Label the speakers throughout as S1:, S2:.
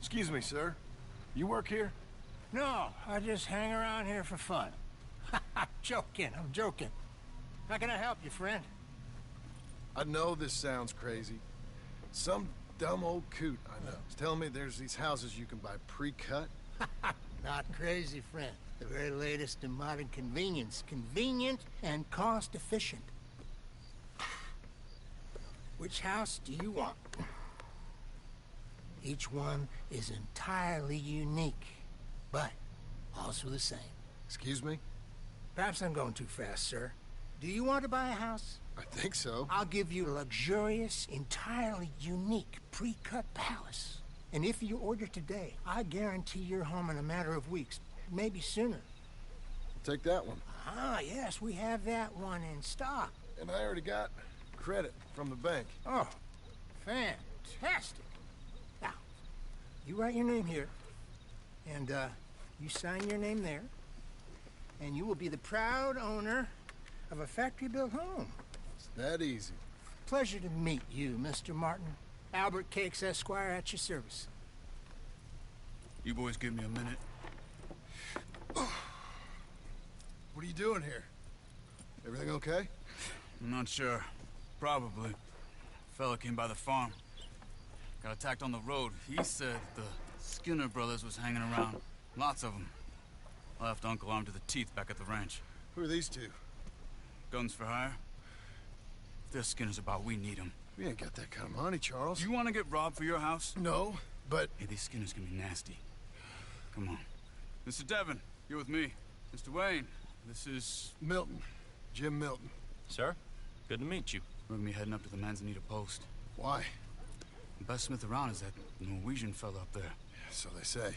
S1: Excuse me, sir. You work here?
S2: No, I just hang around here for fun. I'm joking. How can I help you, friend?
S1: I know this sounds crazy. Some dumb old coot I know is telling me there's these houses you can buy pre-cut.
S2: Not crazy, friend. The very latest in modern convenience. Convenient and cost-efficient. Which house do you want? Each one is entirely unique, but also the same.
S1: Excuse me?
S2: Perhaps I'm going too fast, sir. Do you want to buy a house?
S1: I think so.
S2: I'll give you a luxurious, entirely unique pre-cut palace. And if you order today, I guarantee you're home in a matter of weeks, maybe sooner.
S1: Take that one.
S2: Ah, yes, we have that one in stock.
S1: And I already got credit from the bank.
S2: Oh, fantastic. Now, you write your name here, and you sign your name there, and you will be the proud owner of a factory-built home.
S1: It's that easy.
S2: Pleasure to meet you, Mr. Martin. Albert Cakes, Esquire, at your service.
S3: You boys give me a minute.
S1: What are you doing here? Everything okay?
S3: I'm not sure. Probably. Fella came by the farm. Got attacked on the road. He said the Skinner brothers was hanging around. Lots of them. I left Uncle armed to the teeth back at the ranch.
S1: Who are these two?
S3: Guns for hire? If they're Skinner's about, we need them.
S1: We ain't got that kind of money, Charles.
S3: You want to get robbed for your house?
S1: No, but...
S3: Hey, these Skinners can be nasty. Come on. Mr. Devon, you're with me. Mr. Wayne, this is...
S1: Milton. Jim Milton.
S4: Sir, good to meet you.
S3: We're gonna be heading up to the Manzanita Post.
S1: Why?
S3: The best smith around is that Norwegian fella up there.
S1: Yeah, so they say.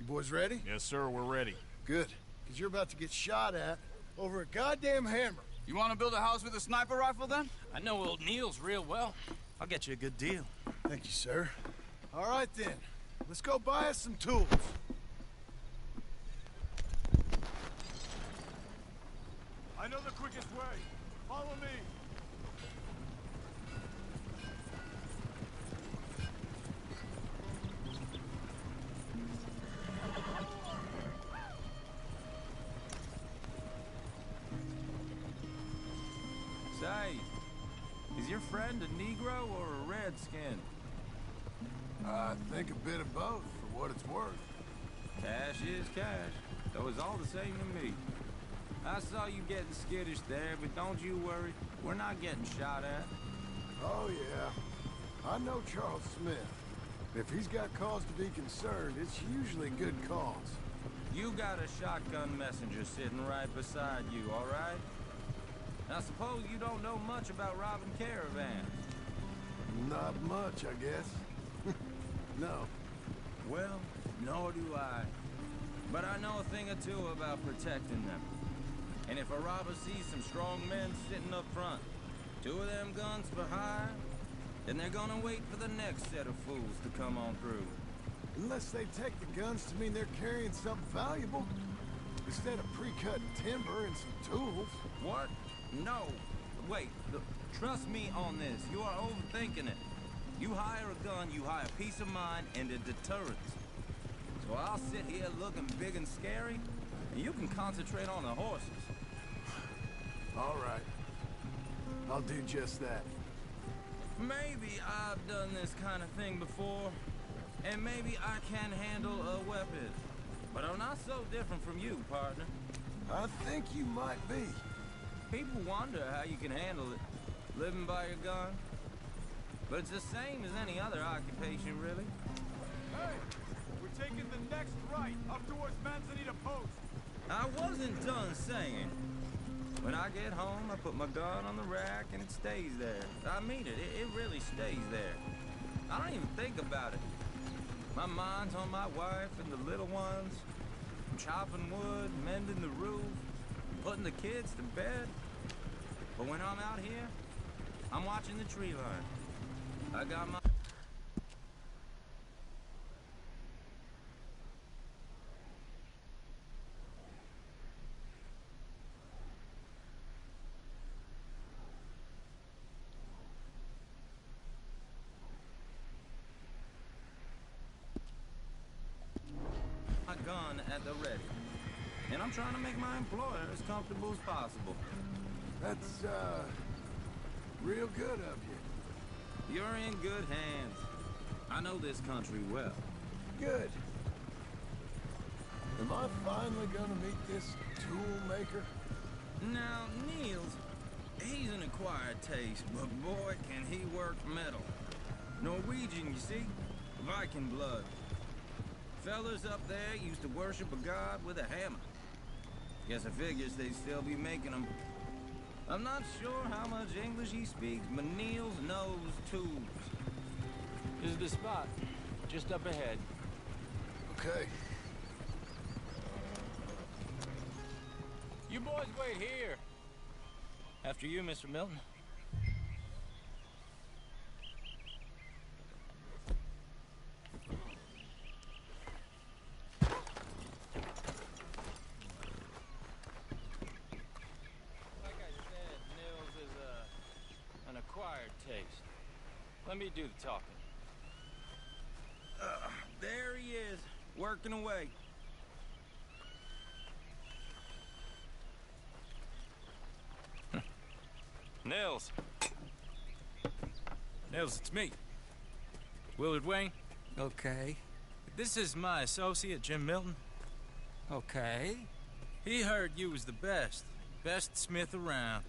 S1: You boys ready?
S4: Yes, sir, we're ready.
S1: Good. Because you're about to get shot at over a goddamn hammer.
S3: You want to build a house with a sniper rifle, then?
S4: I know old Neil's real well. I'll get you a good deal.
S1: Thank you, sir. All right, then. Let's go buy us some tools.
S5: I know the quickest way. Follow me.
S6: Say, is your friend a Negro or a Redskin?
S1: I think a bit of both, for what it's worth.
S6: Cash is cash, though it's all the same to me. I saw you getting skittish there, but don't you worry. We're not getting shot at.
S1: Oh, yeah. I know Charles Smith. If he's got cause to be concerned, it's usually good cause.
S6: You got a shotgun messenger sitting right beside you, all right? I suppose you don't know much about robbing caravans.
S1: Not much, I guess. No.
S6: Well, nor do I. But I know a thing or two about protecting them. And if a robber sees some strong men sitting up front, 2 of them guns for hire, then they're gonna wait for the next set of fools to come on through.
S1: Unless they take the guns to mean they're carrying something valuable. Instead of pre-cut timber and some tools.
S6: What? No. Wait, look, trust me on this. You are overthinking it. You hire a gun, you hire peace of mind and a deterrence. So I'll sit here looking big and scary, and you can concentrate on the horses.
S1: All right. I'll do just that.
S6: Maybe I've done this kind of thing before, and maybe I can handle a weapon. But I'm not so different from you, partner.
S1: I think you might be.
S6: People wonder how you can handle it, living by your gun. But it's the same as any other occupation, really.
S5: Hey, we're taking the next right, up towards Manzanita Post.
S6: I wasn't done saying. When I get home, I put my gun on the rack and it stays there. I mean it, it really stays there. I don't even think about it. My mind's on my wife and the little ones. I'm chopping wood, mending the roof, putting the kids to bed. But when I'm out here, I'm watching the tree line. I got my... gun at the ready. And I'm trying to make my employer as comfortable as possible.
S1: That's, real good of you.
S6: You're in good hands. I know this country well.
S1: Good. Am I finally gonna meet this tool maker?
S6: Now, Niels, he's an acquired taste, but boy, can he work metal. Norwegian, you see? Viking blood. Fellas up there used to worship a god with a hammer. Guess I figures they'd still be making them. I'm not sure how much English he speaks, but Niels knows tools.
S7: This is the spot, just up ahead.
S1: Okay.
S7: You boys wait here. After you, Mr. Milton. Like I said, Nils is an acquired taste. Let me do the talking.
S6: There he is, working away.
S7: Nils. Nils, it's me. Willard Wayne.
S8: Okay.
S7: This is my associate, Jim Milton.
S8: Okay.
S7: He heard you was the best. Best smith around.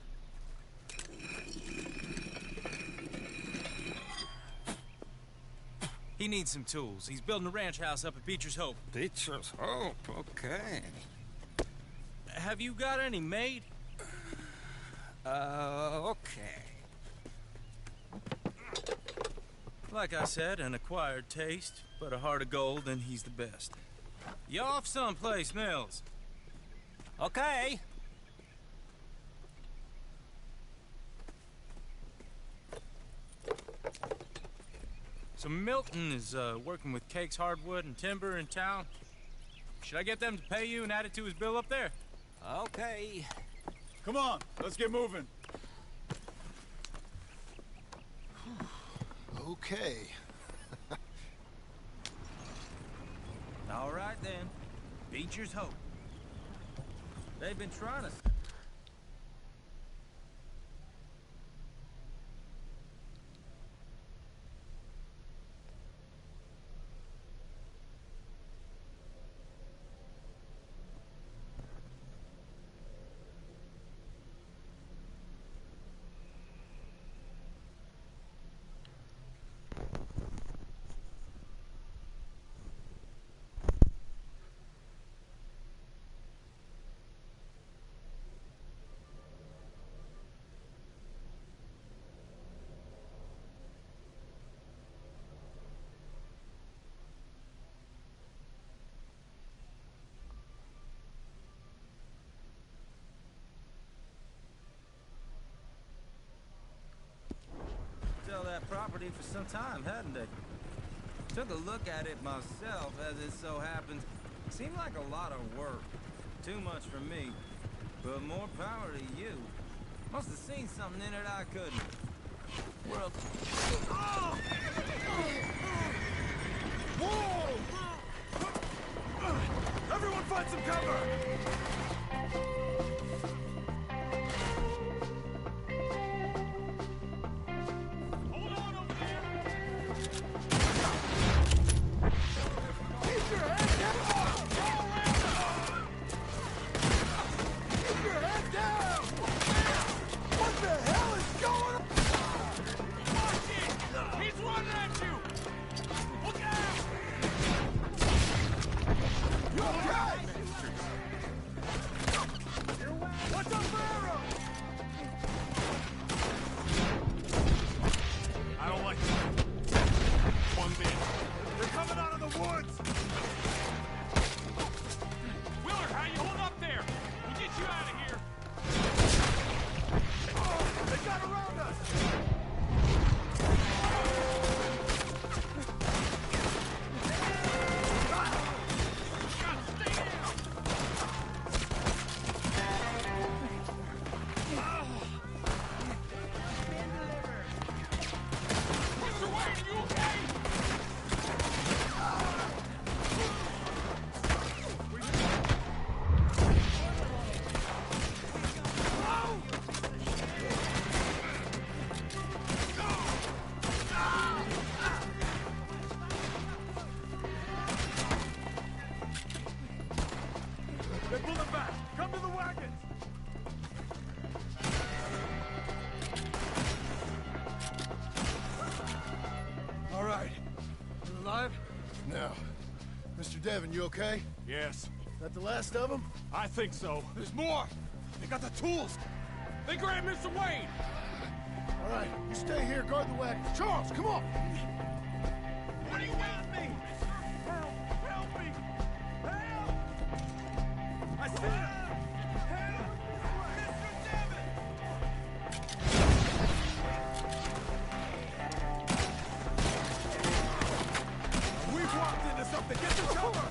S7: He needs some tools. He's building a ranch house up at Beecher's Hope.
S8: Beecher's Hope, okay.
S7: Have you got any made?
S8: Okay.
S7: Like I said, an acquired taste, but a heart of gold, and he's the best. You off someplace, Nils?
S8: Okay.
S7: So Milton is working with Cakes Hardwood and Timber in town. Should I get them to pay you and add it to his bill up there?
S8: Okay.
S5: Come on, let's get moving.
S1: Okay.
S6: All right then, Beecher's Hope. They've been trying to... sell that property for some time, hadn't they? Took a look at it myself, as it so happens. Seemed like a lot of work. Too much for me. But more power to you. Must have seen something in it I couldn't. Well... Oh!
S5: Whoa! Everyone find some cover!
S1: Now, Mr. Devon, you okay?
S5: Yes,
S1: That the last of them?
S5: I think so. There's more! They got the tools! They grabbed Mr. Wayne!
S1: All right, you stay here, guard the wagon. Charles, come on!
S5: What do you want me? Help! Help me! Help! I see him! Help! Mr. Devon! We've walked into something! Get the cover!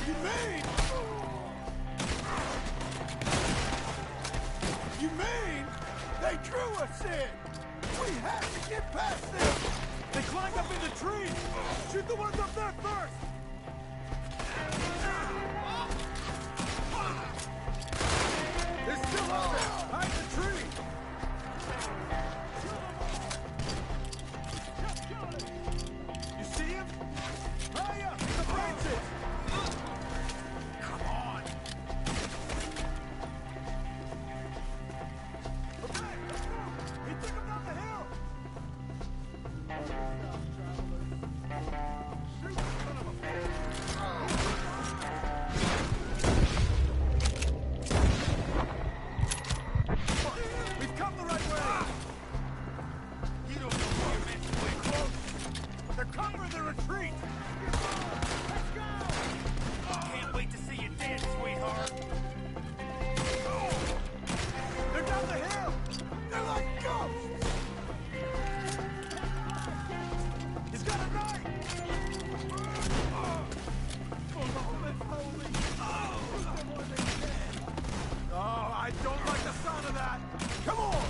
S5: You mean? You mean they drew us in? We have to get past them! They climbed up in the trees! Shoot the ones up there first! They're still up there! Hide the tree! You see him? Hurry up! He's a Francis! Come on! Okay, let's go! He took him down the hill! Shoot, son of a... We've come the right way! You don't know where you're meant to be close! They're covering the retreat! Let's go! Can't wait to see you dance, sweetheart! They're down the hill! They're like ghosts! He's got a knife! Oh, I don't like the sound of that! Come on!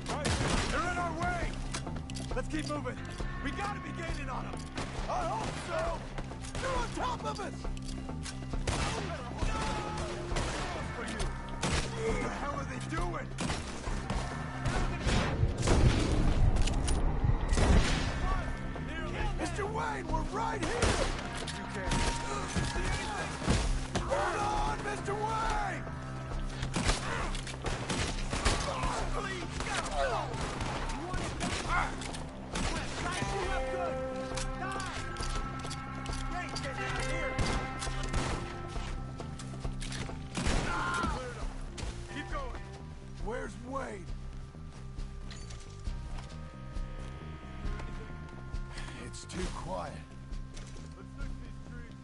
S5: Right, they're in our way! Let's keep moving! We gotta be gaining on them! I hope so! They're on top of us! For you! What the hell are they doing? Mr. Wayne, we're right here! You can't see anything! Hold on, Mr. Wayne! Please, go! You want it done? Light you up good! Die! Wayne, get out of here! Keep going! Where's Wayne?
S1: It's too quiet.
S5: Let's fix these trees.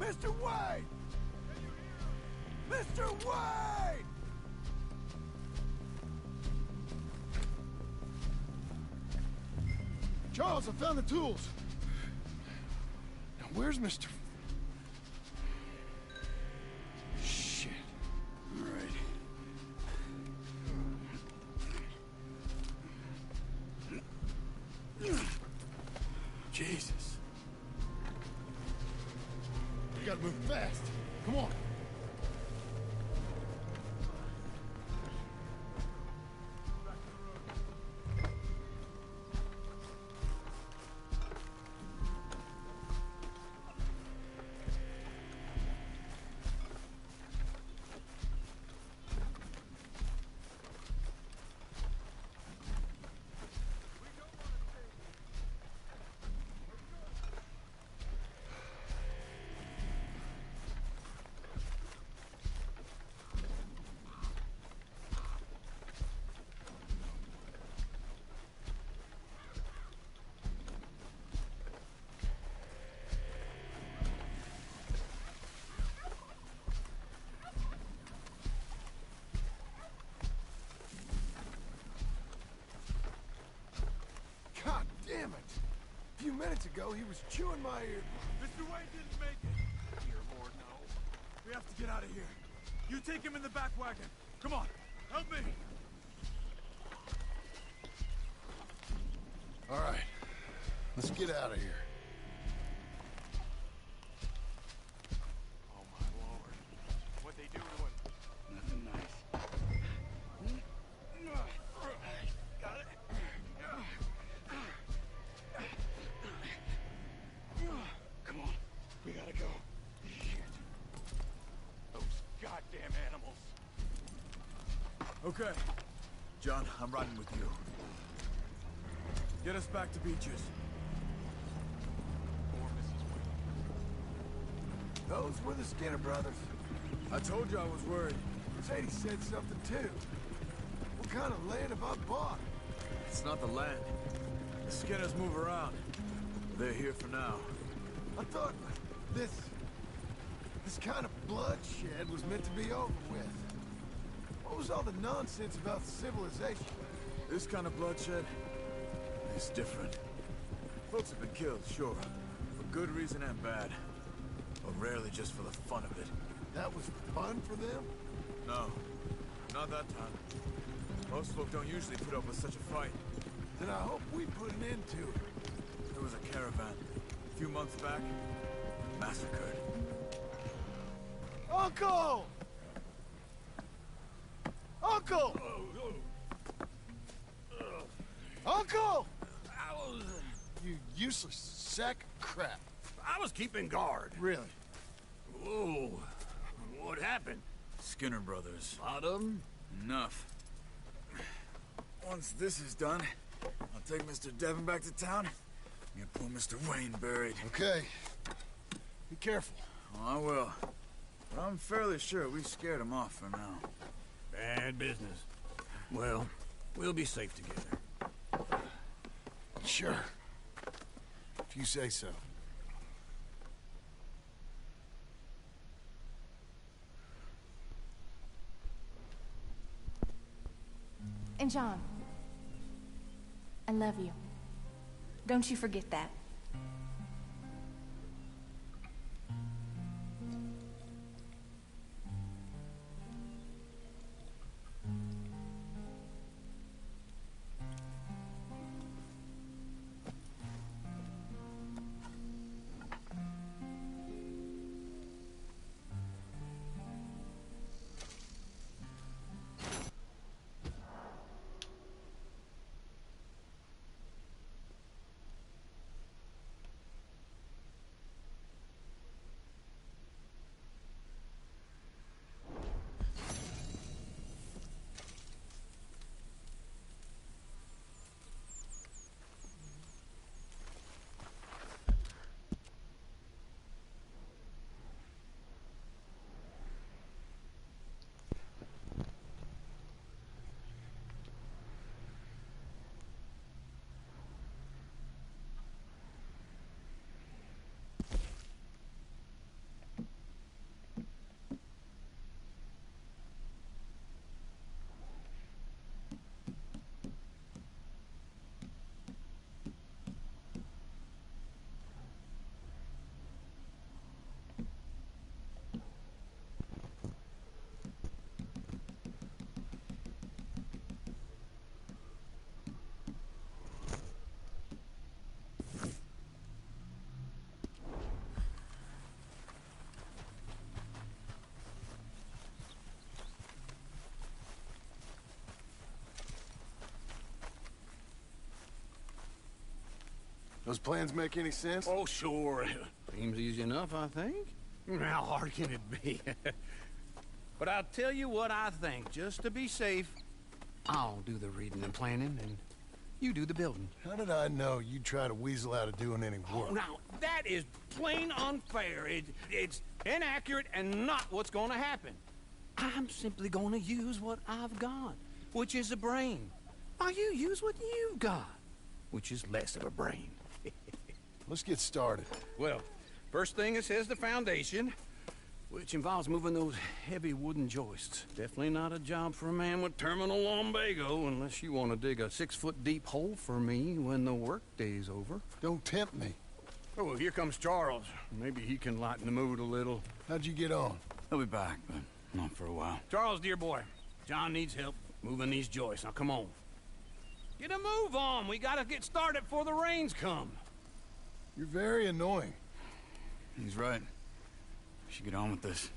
S1: Mr. Wayne! Mr. Wayne! Charles, I found the tools. Now, where's Mr. Shit. All right. Jesus. We gotta move fast. Come on. God damn it! A few minutes ago, he was chewing my ear.
S5: Mr. Wayne didn't make it. Dear Lord, no. We have to get out of here. You take him in the back wagon. Come on, help me.
S1: All right, let's get out of here.
S5: Oh my Lord, what they do to him?
S3: Nothing nice.
S5: Got it.
S3: Come on. We gotta go.
S5: Shit. Those goddamn animals. Okay. John, I'm riding with you. Get us back to Beaches.
S1: Those were the Skinner brothers.
S5: I told you I was worried.
S1: Sadie said something too. What kind of land have I bought?
S5: It's not the land. The Skinners move around. They're here for now.
S1: I thought this kind of bloodshed was meant to be over with. What was all the nonsense about civilization?
S5: This kind of bloodshed is different. Folks have been killed, sure. For good reason and bad. But rarely just for the fun of it.
S1: That was fun for them?
S5: No, not that time. Most folk don't usually put up with such a fight.
S1: Then I hope we put an end to it.
S5: There was a caravan a few months back, massacred.
S1: Uncle! Uncle! Uncle! You useless sack of crap.
S9: I was keeping guard.
S1: Really?
S9: Whoa. What happened?
S5: Skinner brothers.
S9: Lot of them?
S5: Enough. Once this is done, I'll take Mr. Devon back to town and get poor Mr. Wayne buried.
S1: Okay. Be careful.
S5: Oh, I will. But I'm fairly sure we scared him off for now.
S9: Bad business. Well, we'll be safe together.
S1: Sure. If you say so.
S10: And John, I love you. Don't you forget that.
S1: Those plans make any sense?
S9: Oh, sure. Seems easy enough, I think. How hard can it be? But I'll tell you what I think. Just to be safe, I'll do the reading and planning, and you do the building.
S1: How did I know you'd try to weasel out of doing any work?
S9: Oh, now, that is plain unfair. It's inaccurate and not what's gonna happen. I'm simply gonna use what I've got, which is a brain. While you use what you've got, which is less of a brain.
S1: Let's get started.
S9: Well, first thing it says the foundation, which involves moving those heavy wooden joists. Definitely not a job for a man with terminal lumbago, unless you want to dig a 6-foot deep hole for me when the workday's over.
S1: Don't tempt me.
S9: Oh, here comes Charles. Maybe he can lighten the mood a little.
S1: How'd you get on?
S3: He'll be back, but not for a while.
S9: Charles, dear boy, John needs help moving these joists. Now, come on. Get a move on. We gotta get started before the rains come.
S1: You're very annoying.
S3: He's right. We should get on with this.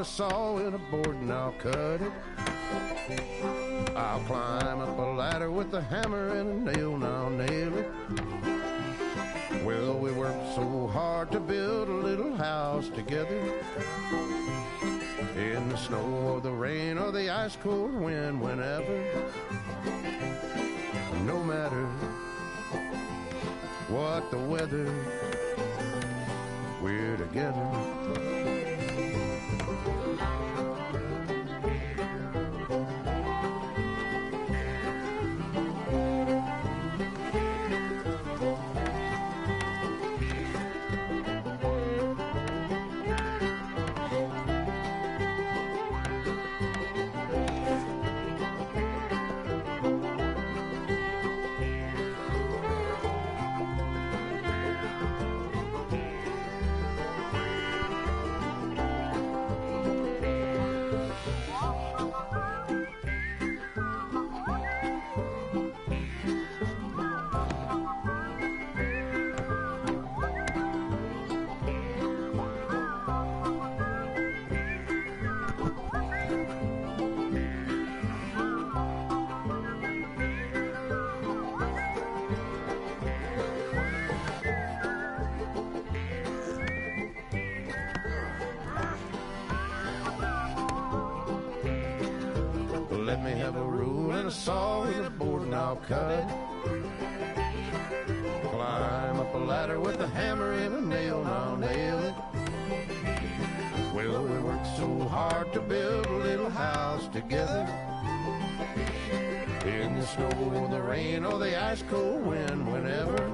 S11: saw and a board and I'll cut it. I'll climb up a ladder with a hammer and a nail and I'll nail it. Well, we worked so hard to build a little house together. In the snow or the rain or the ice cold wind, whenever. No matter what the weather, we're together. Let me have a rule and a saw and a board and I'll cut. Climb up a ladder with a hammer and a nail and I'll nail it. Well, we worked so hard to build a little house together. In the snow or the rain or the ice cold wind, whenever.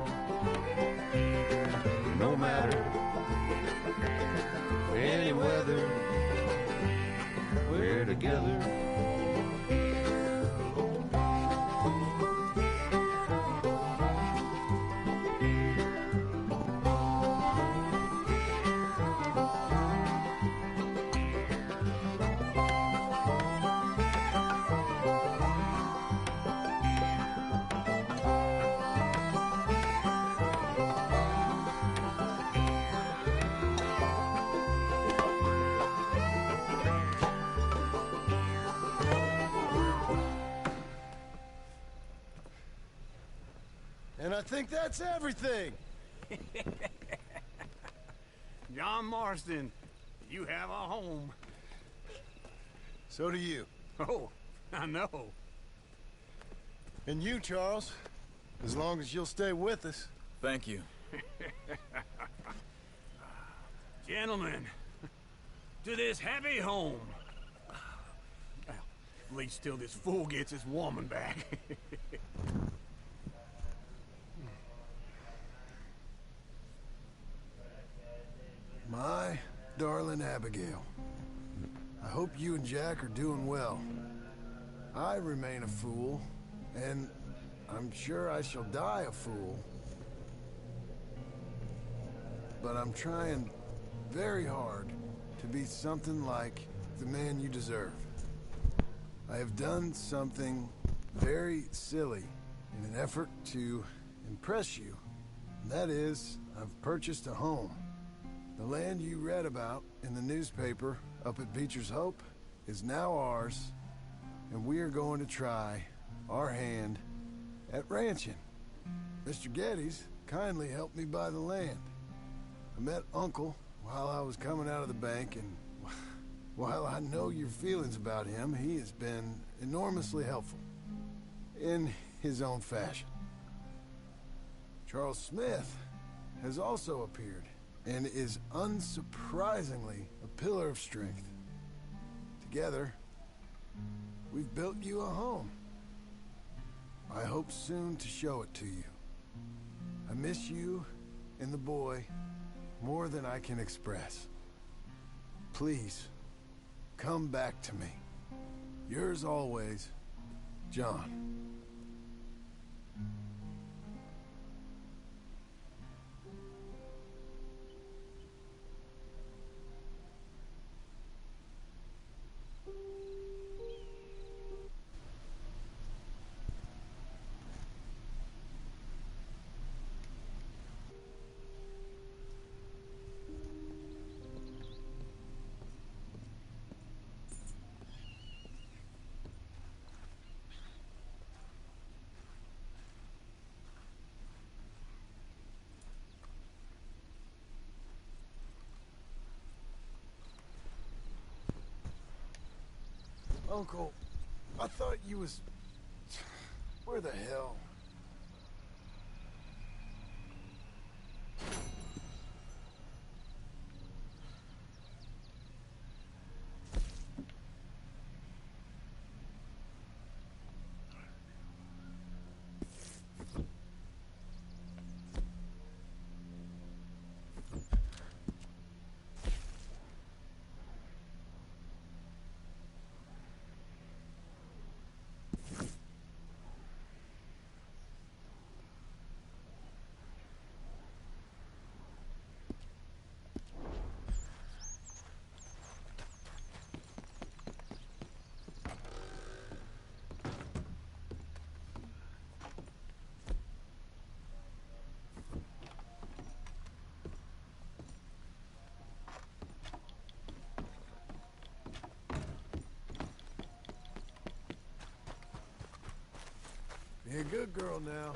S11: No matter any weather, we're together.
S1: And I think that's everything.
S9: John Marston, you have a home.
S1: So do you.
S9: Oh, I know.
S1: And you, Charles. As long as you'll stay with us.
S3: Thank you.
S9: Gentlemen, to this happy home. Well, at least till this fool gets his woman back.
S1: My darling Abigail, I hope you and Jack are doing well. I remain a fool, and I'm sure I shall die a fool. But I'm trying very hard to be something like the man you deserve. I have done something very silly in an effort to impress you. And that is, I've purchased a home. The land you read about in the newspaper up at Beecher's Hope is now ours, and we are going to try our hand at ranching. Mr. Geddes kindly helped me buy the land. I met Uncle while I was coming out of the bank, and while I know your feelings about him, he has been enormously helpful in his own fashion. Charles Smith has also appeared and is unsurprisingly a pillar of strength. Together, we've built you a home. I hope soon to show it to you. I miss you and the boy more than I can express. Please, come back to me. Yours always, John. Uncle, I thought you was... Where the hell? Be a good girl now.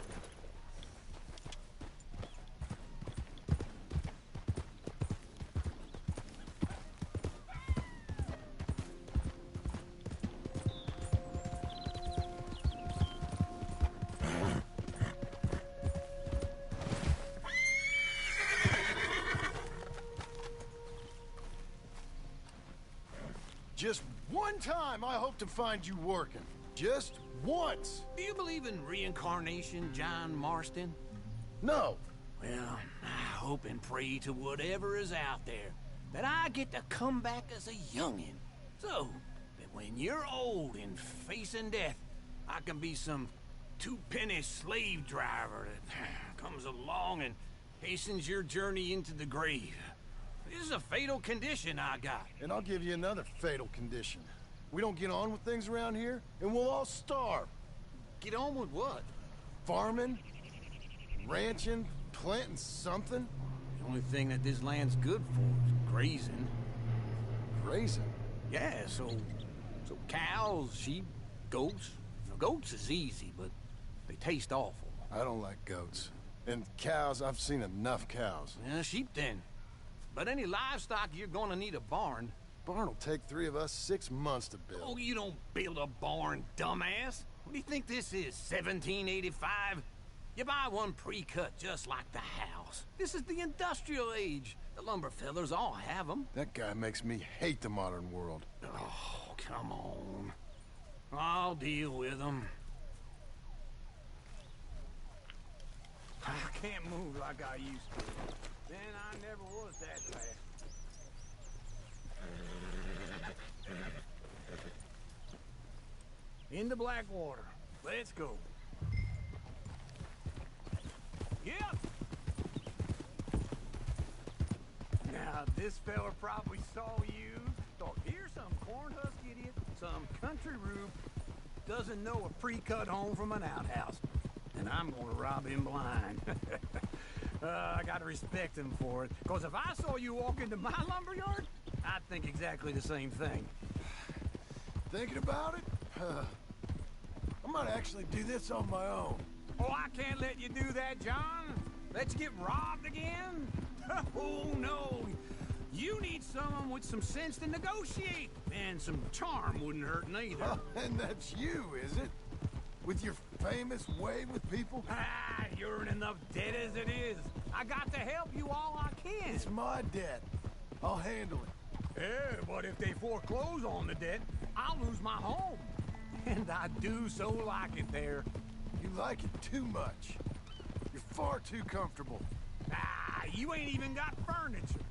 S1: Just one time I hope to find you working. Just once.
S9: Do you believe in reincarnation, John Marston?
S1: No.
S9: Well, I hope and pray to whatever is out there that I get to come back as a youngin'. So that when you're old and facing death, I can be some two-penny slave driver that comes along and hastens your journey into the grave. This is a fatal condition I got.
S1: And I'll give you another fatal condition. We don't get on with things around here, and we'll all starve.
S9: Get on with what?
S1: Farming, ranching, planting something.
S9: The only thing that this land's good for is grazing.
S1: Grazing?
S9: Yeah, so cows, sheep, goats. Now, goats is easy, but they taste awful.
S1: I don't like goats. And cows, I've seen enough cows.
S9: Yeah, sheep then. But any livestock, you're gonna need a barn.
S1: Barn will take 3 of us 6 months to build.
S9: Oh, you don't build a barn, dumbass. What do you think this is, 1785? You buy one pre-cut just like the house. This is the industrial age. The lumber fellers all have them.
S1: That guy makes me hate the modern world.
S9: Oh, come on. I'll deal with them. I can't move like I used to. Then I never was that fast. Into Blackwater. Let's go. Yep. Now, this fella probably saw you. Thought, here's some corn-husk idiot, some country rube, doesn't know a pre-cut home from an outhouse. And I'm gonna rob him blind. I gotta respect him for it. Because if I saw you walk into my lumberyard, I'd think exactly the same thing.
S1: Thinking about it? I might actually do this on my own.
S9: Oh, I can't let you do that, John. Let you get robbed again? Oh, no. You need someone with some sense to negotiate. And some charm wouldn't hurt neither.
S1: Oh, and that's you, is it? With your famous way with people?
S9: Ah, you're in enough debt as it is. I got to help you all I can.
S1: It's my debt. I'll handle it.
S9: Yeah, but if they foreclose on the debt, I'll lose my home. And I do so like it there.
S1: You like it too much. You're far too comfortable.
S9: Ah, you ain't even got furniture.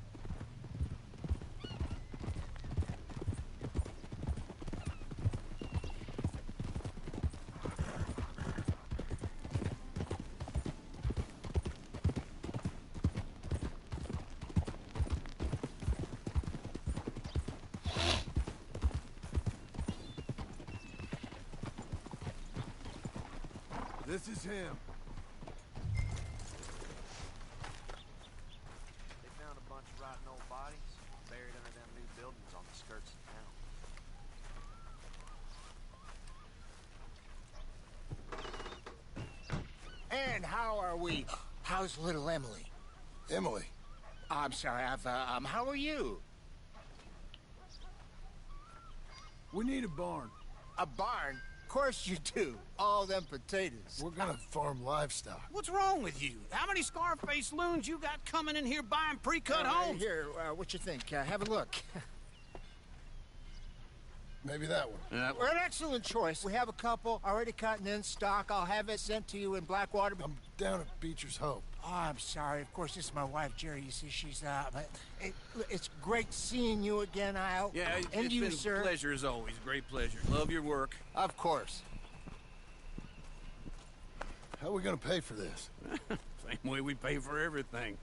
S1: This is him.
S12: They found a bunch of rotten old bodies buried under them new buildings on the skirts of town.
S2: And how are we? How's little Emily?
S1: Emily?
S2: I'm sorry, how are you?
S1: We need a barn.
S2: A barn? Of course you do. All them potatoes.
S1: We're gonna farm livestock.
S9: What's wrong with you? How many Scarface loons you got coming in here buying pre-cut homes?
S2: Here, what you think? Have a look.
S1: Maybe that one.
S2: We're an excellent choice. We have a couple already cut and in stock. I'll have it sent to you in Blackwater.
S1: I'm down at Beecher's Hope.
S2: Oh, I'm sorry. Of course, this is my wife, Jerry. You see, she's but it's great seeing you again, Al.
S9: Yeah,
S2: and
S9: it's
S2: you,
S9: been
S2: sir.
S9: a pleasure as always. Great pleasure. Love your work.
S2: Of course.
S1: How are we gonna pay for this?
S9: Same way we pay for everything.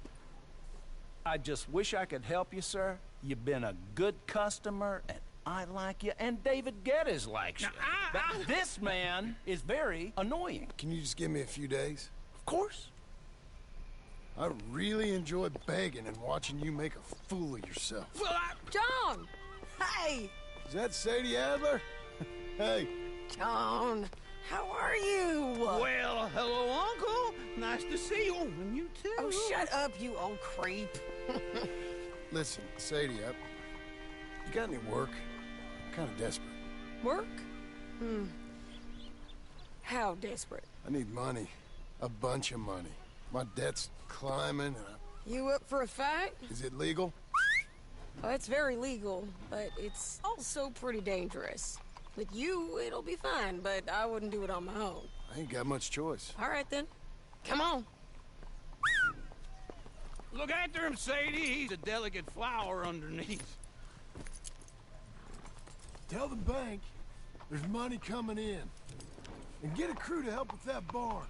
S13: I just wish I could help you, sir. You've been a good customer, and I like you, and David Geddes likes you. But this man is very annoying.
S1: Can you just give me a few days?
S13: Of course.
S1: I really enjoy begging and watching you make a fool of yourself.
S9: Well,
S14: John! Hey!
S1: Is that Sadie Adler? Hey.
S14: John, how are you?
S9: Well, hello, Uncle. Nice to see you. And you too.
S14: Oh, shut up, you old creep.
S1: Listen, Sadie, you got any work? I'm kind of desperate.
S14: Work? How desperate?
S1: I need money. A bunch of money. My debt's climbing.
S14: You up for a fight?
S1: Is it legal?
S14: Well, it's very legal, but it's also pretty dangerous. With you, it'll be fine, but I wouldn't do it on my own.
S1: I ain't got much choice.
S14: All right, then. Come on.
S9: Look after him, Sadie. He's a delicate flower underneath.
S1: Tell the bank there's money coming in. And get a crew to help with that barn.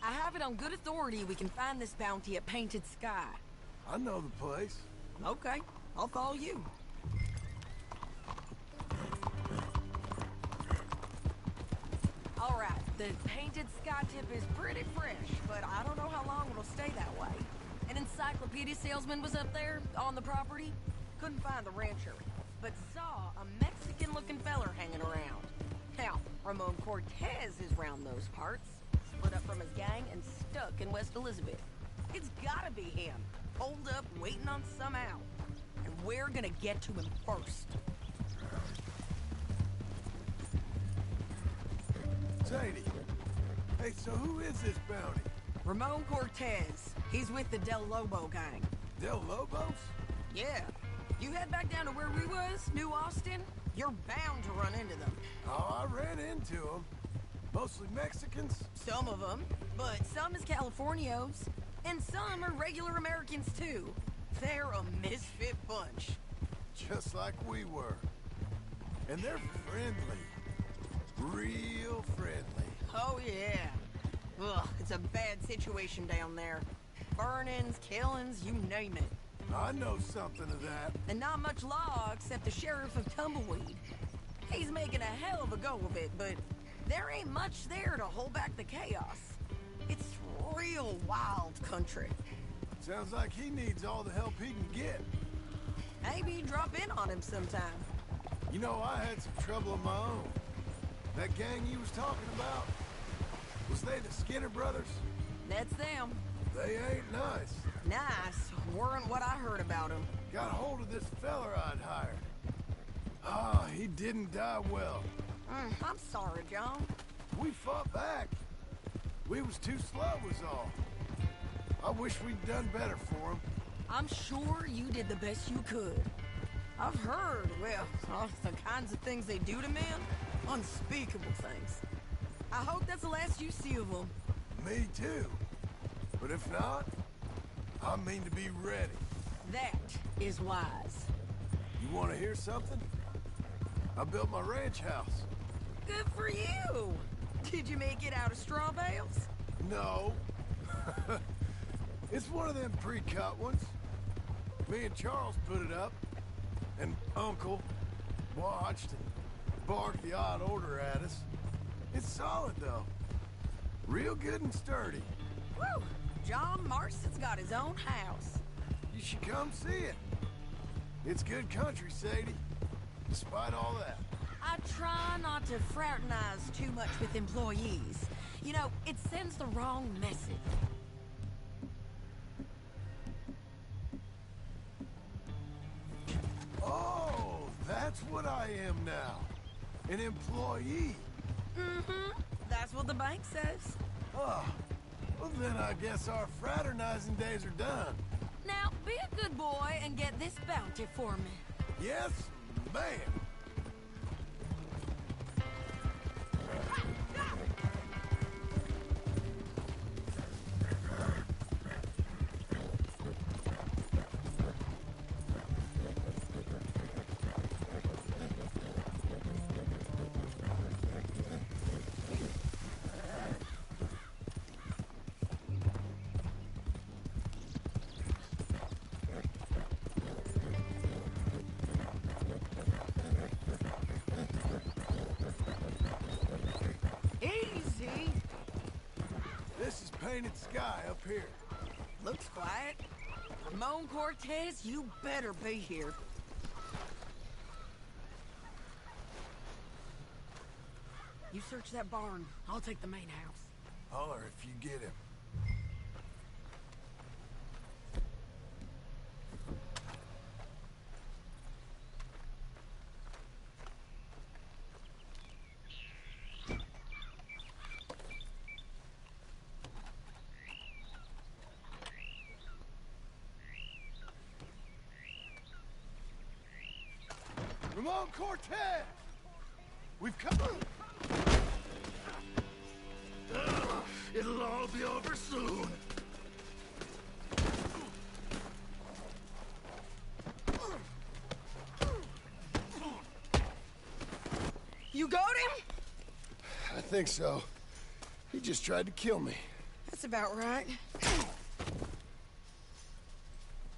S14: I have it on good authority we can find this bounty at Painted Sky.
S1: I know the place.
S14: Okay, I'll follow you. All right, the Painted Sky tip is pretty fresh, but I don't know how long it'll stay that way. An encyclopedia salesman was up there on the property. Couldn't find the rancher, but saw a Mexican-looking feller hanging around. Now, Ramon Cortez is round those parts. Split up from his gang and stuck in West Elizabeth. It's gotta be him. Holed up, waiting on some out. And we're gonna get to him first.
S1: Sadie. Hey, so who is this bounty?
S14: Ramon Cortez. He's with the Del Lobo gang.
S1: Del Lobos?
S14: Yeah. You head back down to where we was, New Austin, you're bound to run into them.
S1: Oh, I ran into them. Mostly Mexicans?
S14: Some of them, but some is Californios. And some are regular Americans, too. They're a misfit bunch.
S1: Just like we were. And they're friendly. Real friendly.
S14: Oh, yeah. Ugh, it's a bad situation down there. Burnings, killings, you name it.
S1: I know something of that.
S14: And not much law except the sheriff of Tumbleweed. He's making a hell of a go of it, but there ain't much there to hold back the chaos. It's real wild country.
S1: Sounds like he needs all the help he can get.
S14: Maybe drop in on him sometime.
S1: You know, I had some trouble of my own. That gang you was talking about, was they the Skinner brothers?
S14: That's them.
S1: They ain't nice.
S14: Nice weren't what I heard about them.
S1: Got hold of this feller I'd hired. Ah, he didn't die well.
S14: I'm sorry, John.
S1: We fought back. We was too slow was all. I wish we'd done better for him.
S14: I'm sure you did the best you could. I've heard, well, the kinds of things they do to men. Unspeakable things. I hope that's the last you see of them.
S1: Me too. But if not, I mean to be ready.
S14: That is wise.
S1: You want to hear something? I built my ranch house.
S14: Good for you! Did you make it out of straw bales?
S1: No. It's one of them pre-cut ones. Me and Charles put it up, and Uncle watched and barked the odd order at us. It's solid, though. Real good and sturdy.
S14: Woo! John Marston's got his own house.
S1: You should come see it. It's good country, Sadie. Despite all that.
S14: I try not to fraternize too much with employees. You know, it sends the wrong message.
S1: Oh, that's what I am now. An employee.
S14: Mm-hmm. That's what the bank says.
S1: Oh, well then I guess our fraternizing days are done.
S14: Now, be a good boy and get this bounty for me.
S1: Yes, ma'am.
S14: Easy.
S1: This is Painted Sky up here.
S14: Looks quiet. Ramon Cortez, you better be here. You search that barn. I'll take the main house.
S1: Holler if you get him. Ramon Cortez! We've come... It'll all be over soon.
S14: You got him?
S1: I think so. He just tried to kill me.
S14: That's about right.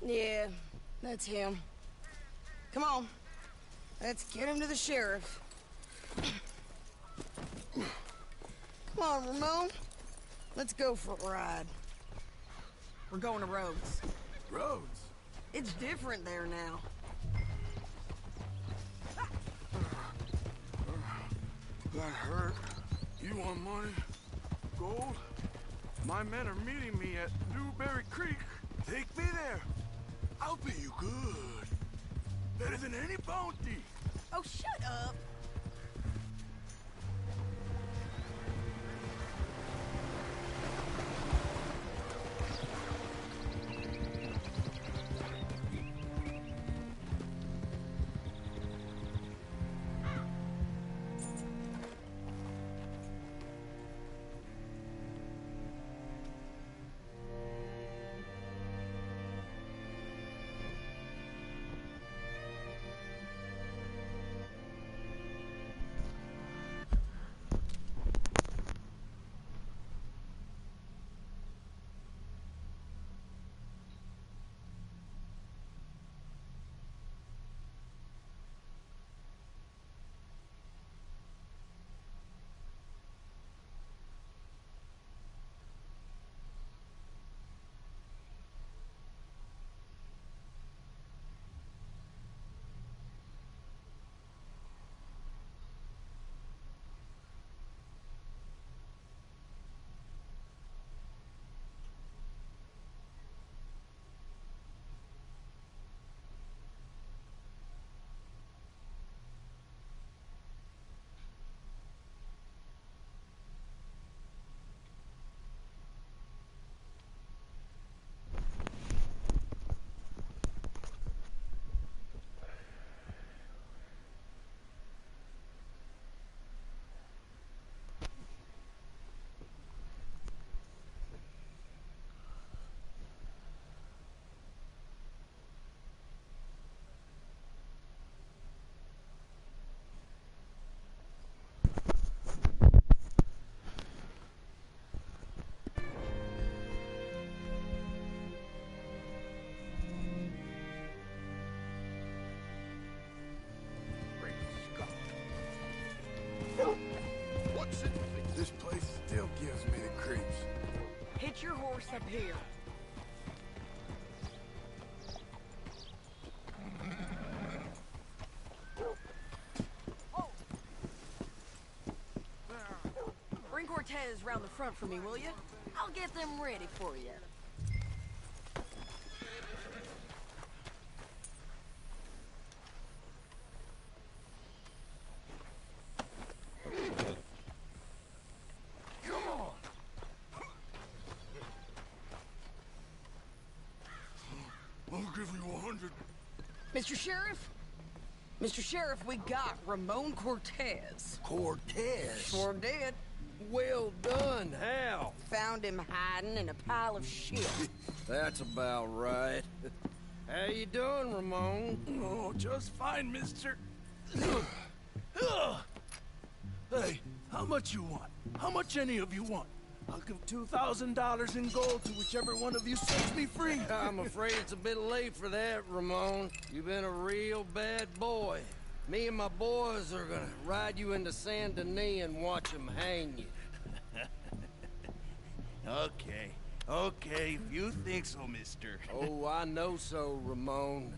S14: Yeah, that's him. Come on. Let's get him to the sheriff. Come on, Ramon. Let's go for a ride. We're going to Rhodes.
S1: Rhodes?
S14: It's different there now.
S5: That hurt. You want money? Gold? My men are meeting me at Newberry Creek. Take me there. I'll pay you good. Better than any bounty.
S14: Oh, shut up.
S1: This place still gives me the creeps.
S14: Hitch your horse up here. Cortez round the front for me, will you? I'll get them ready for you.
S5: I'll give you 100.
S14: Mr. Sheriff? Mr. Sheriff, we got Ramon Cortez.
S11: Cortez?
S14: Sure did.
S11: Well done. How?
S14: Found him hiding in a pile of shit.
S11: That's about right. How you doing, Ramon?
S5: Oh, just fine, mister. Hey, how much you want? How much any of you want? I'll give $2,000 in gold to whichever one of you sets me free.
S11: I'm afraid it's a bit late for that, Ramon. You've been a real bad boy. Me and my boys are gonna ride you into Saint Denis and watch them hang you.
S5: Okay, if you think so, mister.
S11: Oh, I know so, Ramon.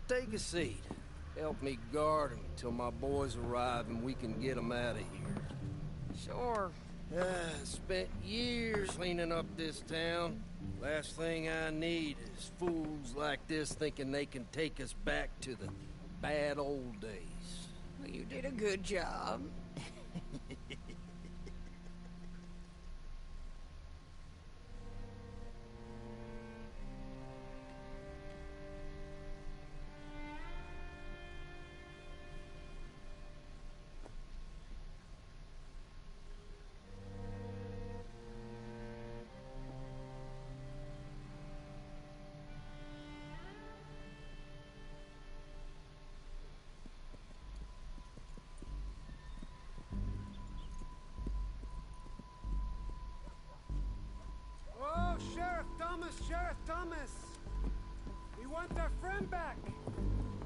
S11: Take a seat. Help me guard him till my boys arrive and we can get them out of here.
S14: Sure.
S11: Spent years cleaning up this town. Last thing I need is fools like this thinking they can take us back to the bad old days.
S14: Well, you did a good job.
S15: Oh, Sheriff Thomas! We want our friend back!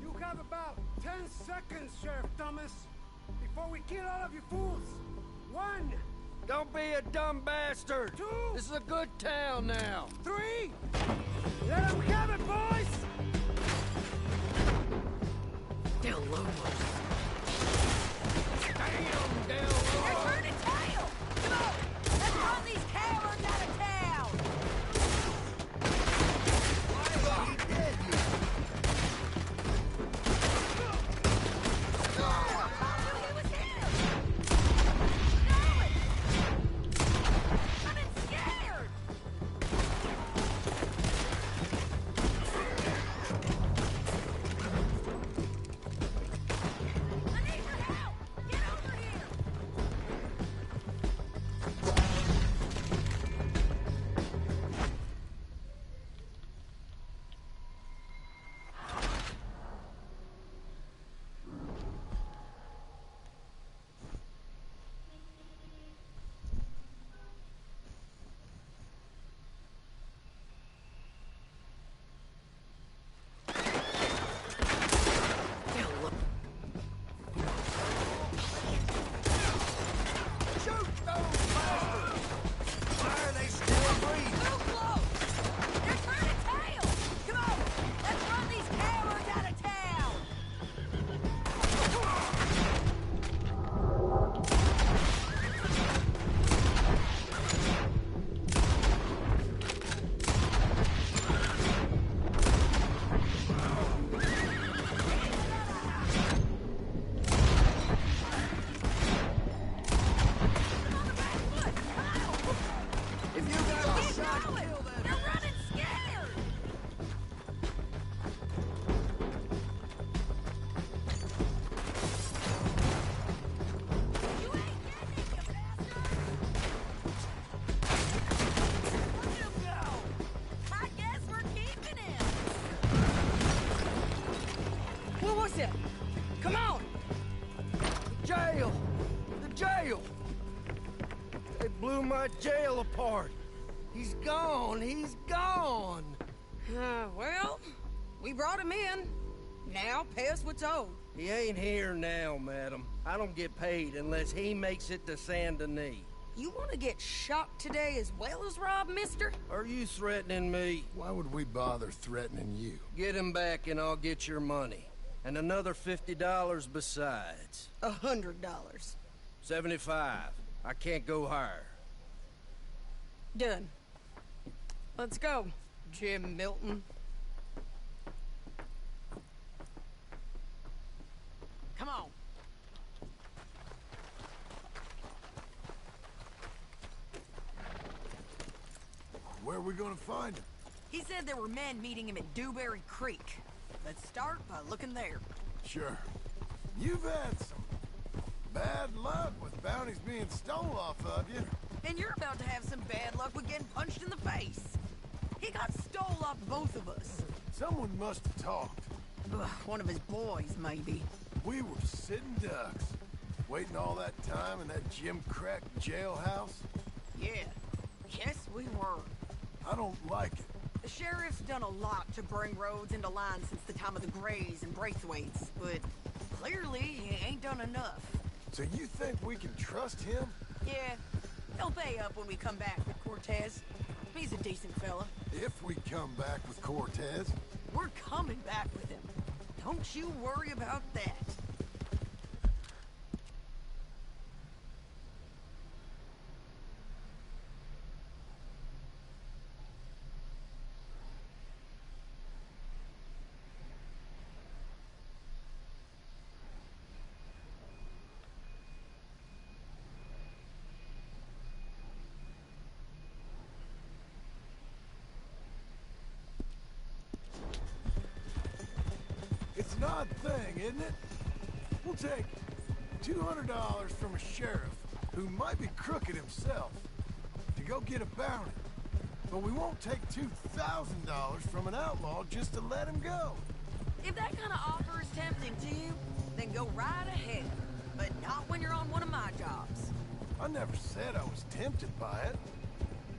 S15: You have about 10 seconds, Sheriff Thomas, before we kill all of you fools! 1!
S11: Don't be a dumb bastard!
S15: 2!
S11: This is a good town now!
S15: 3! Let them have it, boys!
S14: Del Lobos.
S11: Damn, Del
S14: They're turning tail! Come on! Let's run these cowards out of town!
S11: Why he dead yet?
S14: It was him! I've been scared! I need your help! Get over here!
S11: Shoot those bastards! Why are they still breathing?
S14: Too close! They're turning tail! Come on! Let's run these cowards out of town!
S11: If you got a
S14: Keep
S11: shot,
S14: going!
S11: kill them!
S14: They're running scared! You ain't getting it, you bastard! Let him go! I guess we're keeping him! What was it? Come on!
S11: Jail! The jail! They blew my jail apart. He's gone. He's gone.
S14: Well, we brought him in. Now pay us what's owed.
S11: He ain't here now, madam. I don't get paid unless he makes it to Saint Denis.
S14: You want to get shot today as well as Rob, mister?
S11: Are you threatening me?
S1: Why would we bother threatening you?
S11: Get him back and I'll get your money. And another $50 besides.
S14: $100.
S11: 75.
S16: I can't go higher.
S14: Done. Let's go, Jim Milton. Come on.
S1: Where are we gonna find him?
S14: He said there were men meeting him at Dewberry Creek. Let's start by looking there.
S1: Sure. You've had some bad luck with bounties being stolen off of you.
S14: And you're about to have some bad luck with getting punched in the face. He got stole off both of us.
S1: Someone must have talked.
S14: Ugh, one of his boys, maybe.
S1: We were sitting ducks, waiting all that time in that Jim Crack jailhouse.
S14: Yeah. Yes, we were.
S1: I don't like it.
S14: The sheriff's done a lot to bring roads into line since the time of the Grays and Braithwaites, but clearly he ain't done enough.
S1: So you think we can trust him?
S14: Yeah. He'll pay up when we come back with Cortez. He's a decent fella.
S1: If we come back with Cortez.
S14: We're coming back with him. Don't you worry about that.
S1: It's an odd thing, isn't it? We'll take $200 from a sheriff who might be crooked himself to go get a bounty. But we won't take $2,000 from an outlaw just to let him go.
S14: If that kind of offer is tempting to you, then go right ahead. But not when you're on one of my jobs.
S1: I never said I was tempted by it.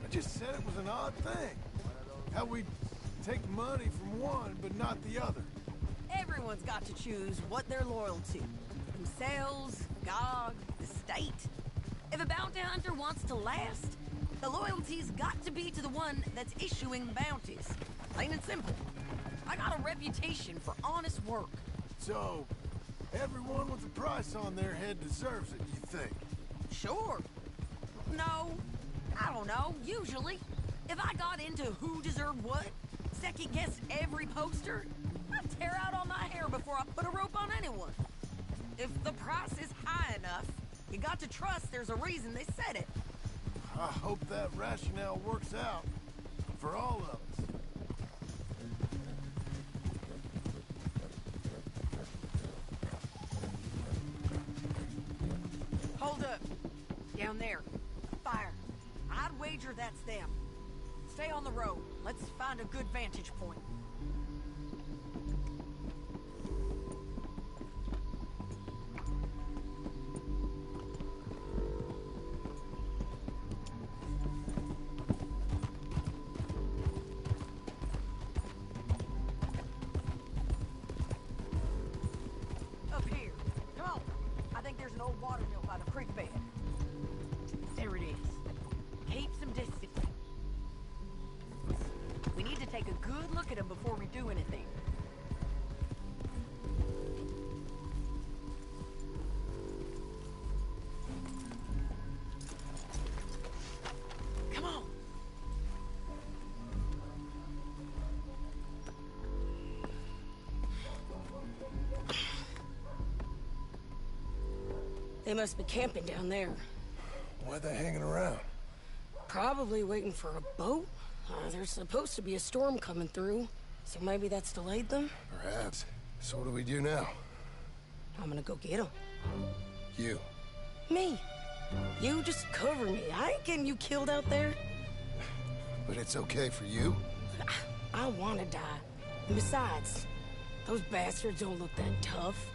S1: I just said it was an odd thing. How we take money from one but not the other.
S14: Everyone's got to choose what they're loyal to. Themselves, God, the state. If a bounty hunter wants to last, the loyalty's got to be to the one that's issuing the bounties. Plain and simple. I got a reputation for honest work.
S1: So, everyone with a price on their head deserves it, you think?
S14: Sure. No, I don't know, usually. If I got into who deserved what, second-guessed every poster, I'd tear out all my hair before I put a rope on anyone. If the price is high enough, you got to trust there's a reason they said it.
S1: I hope that rationale works out for all of us.
S14: Hold up. Down there. Fire. I'd wager that's them. Stay on the road. Let's find a good vantage point. Up here. Come on. I think there's an old water mill by the creek bed. There it is. Keep some distance. We need to take a good look at him before we do anything. Come on. They must be camping down there.
S1: Why are they hanging around?
S14: Probably waiting for a boat. There's supposed to be a storm coming through, so maybe that's delayed them?
S1: Perhaps. So what do we do now?
S14: I'm gonna go get them.
S1: You.
S14: Me. You just cover me. I ain't getting you killed out there.
S1: But it's okay for you?
S14: I wanna die. And besides, those bastards don't look that tough.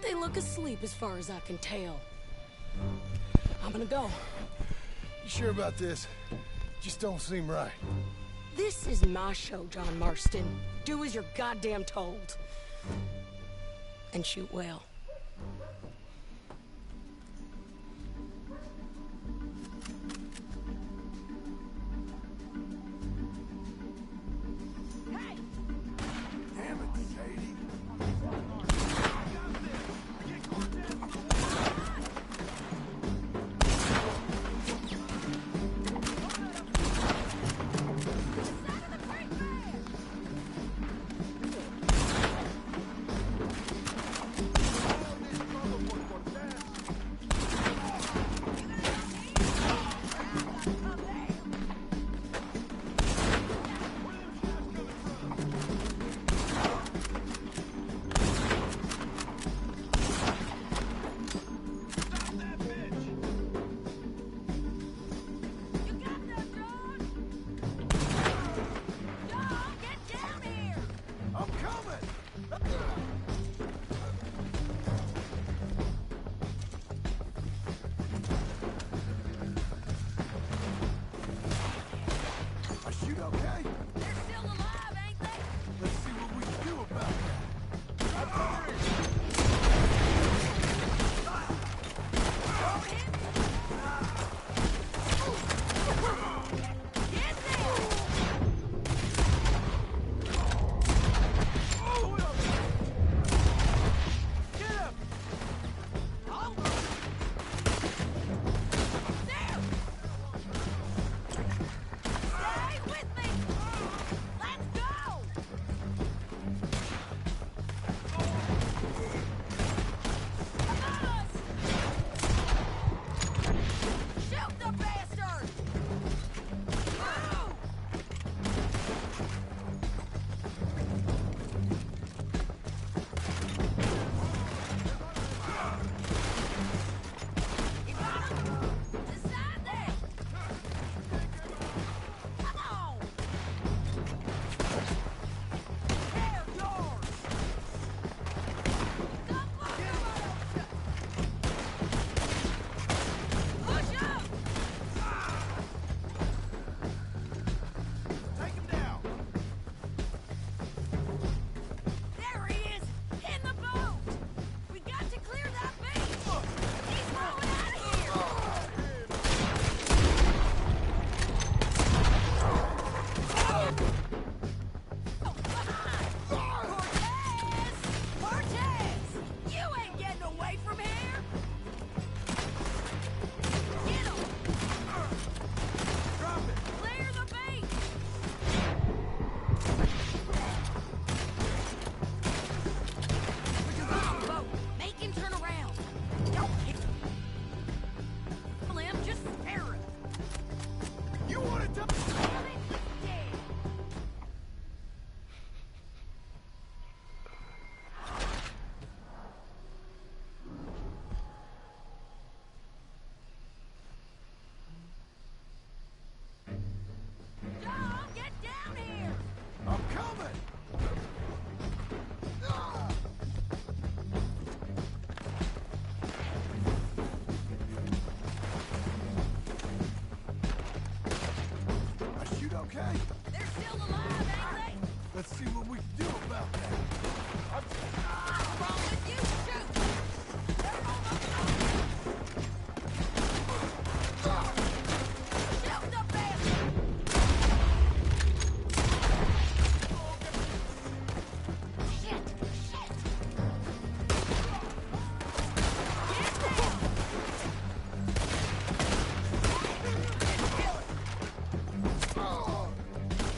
S14: They look asleep as far as I can tell. I'm gonna go.
S1: You sure about this? Just don't seem right.
S14: This is my show, John Marston. Do as you're goddamn told. And shoot well. Hey!
S1: Damn it, Sadie. do about that?
S14: What's wrong with you? Shoot! They're almost over. Shoot the bastard! Shit! Shit! Get down!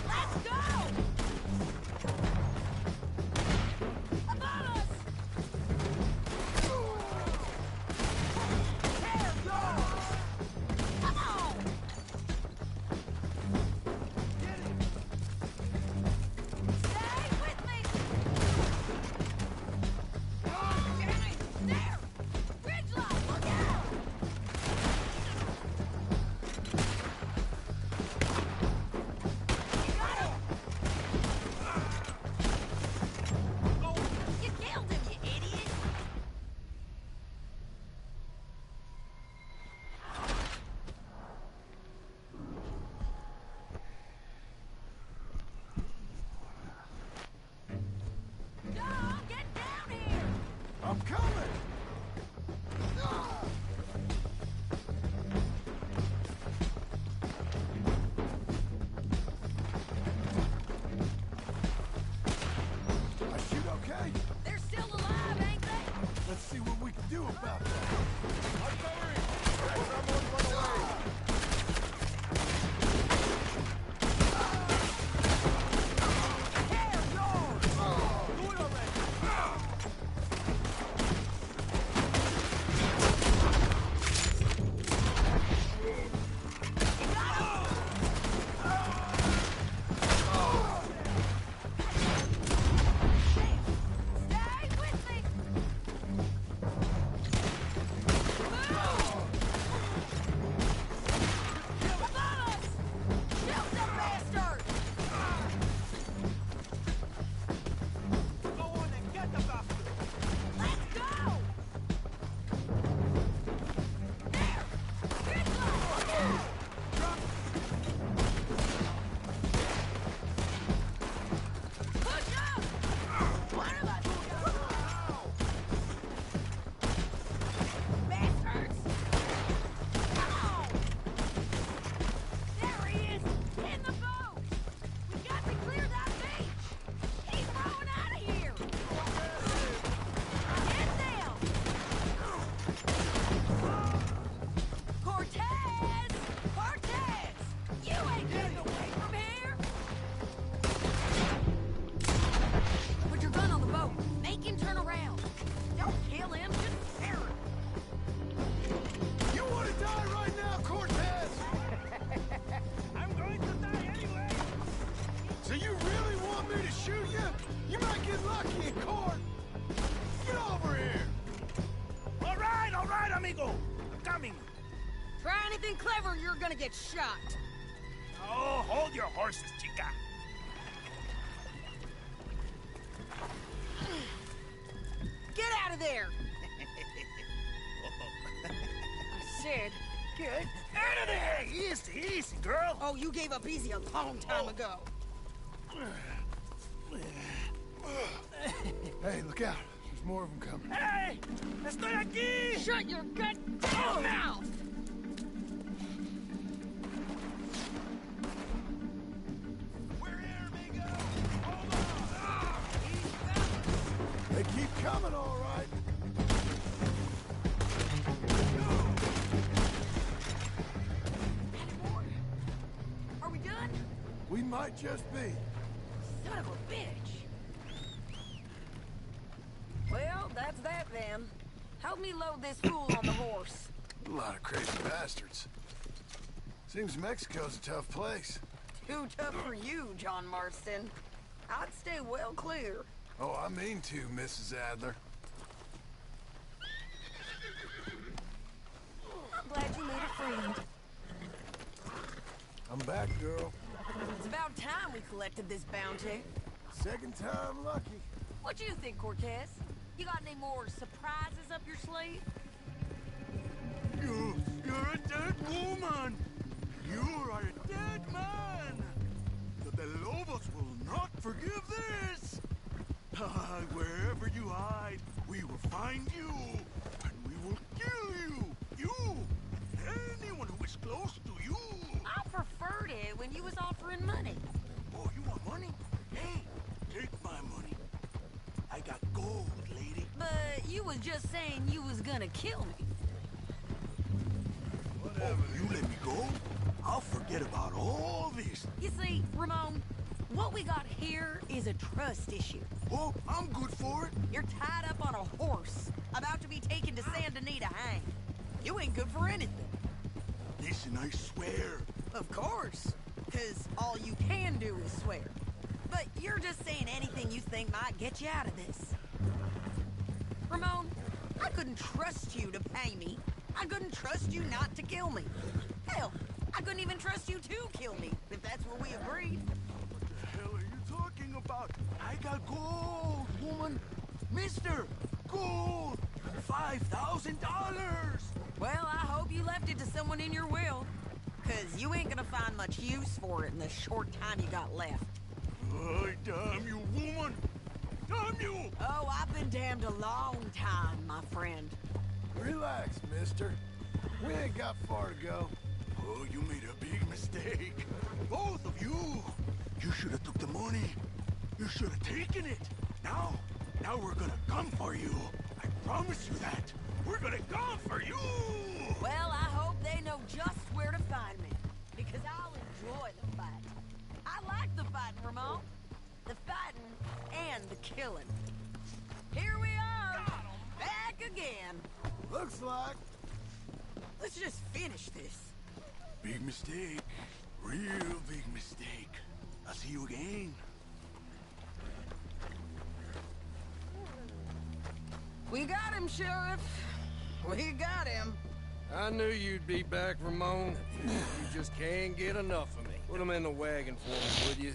S14: Let's go! Above us! There, go! Come on! Stay with me! Jimmy, there! Ridgeline, look out! You got him! You killed him, you idiot! Dog, get down here!
S1: I'm coming! I shoot okay?
S14: They're still alive, ain't they?
S1: Let's see what we can do about that.
S14: Stay with me! Above us! Shoot the bastard!
S5: Go on and get the bastard!
S14: Let's go! There! Ridgeline, look out! Push up! One of us will go! Bastards! Come on! There he is! In the boat! We got to clear that beach! He's rowing out of here! Get down! Cortez! Cortez! You ain't getting away from here! Put your gun on the boat. Make him turn around. Don't kill him, just scare him.
S1: You want to die right now, Cortez?
S5: I'm going to die anyway!
S1: So you really want me to shoot you? You might get lucky in court. Get over here.
S5: All right, amigo! I'm coming!
S14: Try anything clever, you're gonna get shot.
S5: Oh, hold your horses, chica!
S14: Get out of there! I said, get
S5: Out of there! Easy, easy, girl!
S14: Oh, you gave up easy a long time ago.
S1: Hey, look out. There's more of them coming.
S5: Hey! Estoy aquí!
S14: Shut your goddamn mouth!
S5: We're here, amigo!
S1: They keep coming, all right.
S14: Are we done?
S1: We might just be.
S14: Son of a bitch. Well, that's that then. Help me load this fool on the horse.
S1: A lot of crazy bastards. Seems Mexico's a tough place.
S14: Too tough for you, John Marston. I'd stay well clear.
S1: Oh, I mean to, Mrs. Adler.
S14: I'm glad you made a friend.
S1: I'm back, girl.
S14: It's about time we collected this bounty.
S1: Second time lucky.
S14: What do you think, Cortez? You got any more surprises up your sleeve?
S5: You're a dead woman! You are a dead man! The De Lobos will not forgive this! Wherever you hide, we will find you, and we will kill you. You, anyone who is close to you.
S14: I preferred it when you was offering money.
S5: Oh, you want money? Hey, take my money. I got gold, lady.
S14: But you was just saying you was gonna kill me.
S5: Oh, you let me go? I'll forget about all this.
S14: You see, Ramon, what we got here is a trust issue.
S5: Oh, I'm good for it.
S14: You're tied up on a horse, about to be taken to Saint Denis to hang. You ain't good for anything.
S5: Listen, I swear.
S14: Of course, because all you can do is swear. But you're just saying anything you think might get you out of this. Ramon, I couldn't trust you to pay me. I couldn't trust you not to kill me. Hell, I couldn't even trust you to kill me, if that's what we agreed.
S5: What the hell are you talking about? I got gold, woman. Mister, gold. $5,000.
S14: Well, I hope you left it to someone in your will. Because you ain't gonna find much use for it in the short time you got left.
S5: Oh, damn you, woman! Damn you!
S14: Oh, I've been damned a long time, my friend.
S1: Relax, mister. We ain't got far to go.
S5: Oh, you made a big mistake. Both of you. You should have took the money. You should have taken it. Now we're gonna come for you. I promise you that. We're gonna come for you!
S14: Well, I hope they know just where to find me. Because I'll enjoy the fight. I like the fighting, Ramon. The fighting and the killing. Here we are, back again.
S1: Looks like.
S14: Let's just finish this.
S5: Big mistake. Real big mistake. I'll see you again.
S14: We got him, Sheriff. We got him.
S16: I knew you'd be back, Ramon. You just can't get enough of me. Put him in the wagon for me, would you?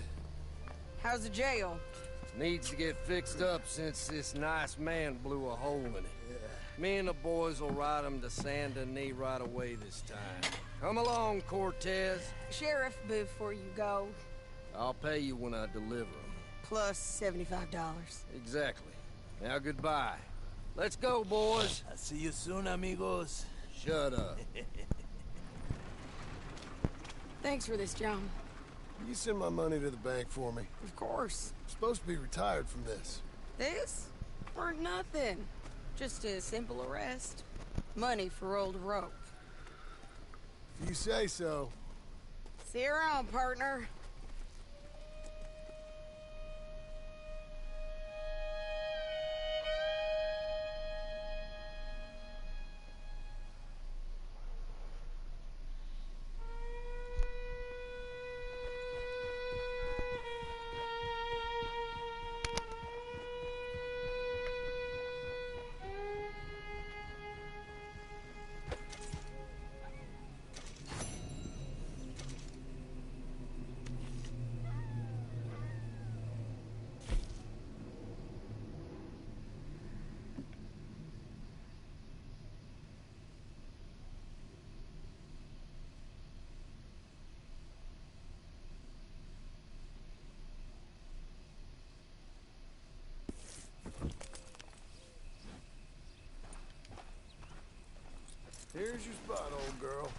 S14: How's the jail?
S16: Needs to get fixed up since this nice man blew a hole in it. Me and the boys will ride him to Saint Denis right away this time. Come along, Cortez.
S14: Sheriff, before you go...
S16: I'll pay you when I deliver him.
S14: Plus $75.
S16: Exactly. Now goodbye. Let's go, boys.
S1: I'll see you soon, amigos.
S16: Shut up.
S14: Thanks for this, John.
S1: You send my money to the bank for me.
S14: Of course.
S1: I'm supposed to be retired from this.
S14: This? For nothing. Just a simple arrest. Money for old rope.
S1: If you say so.
S14: See you around, partner.
S1: Here's your spot, old girl.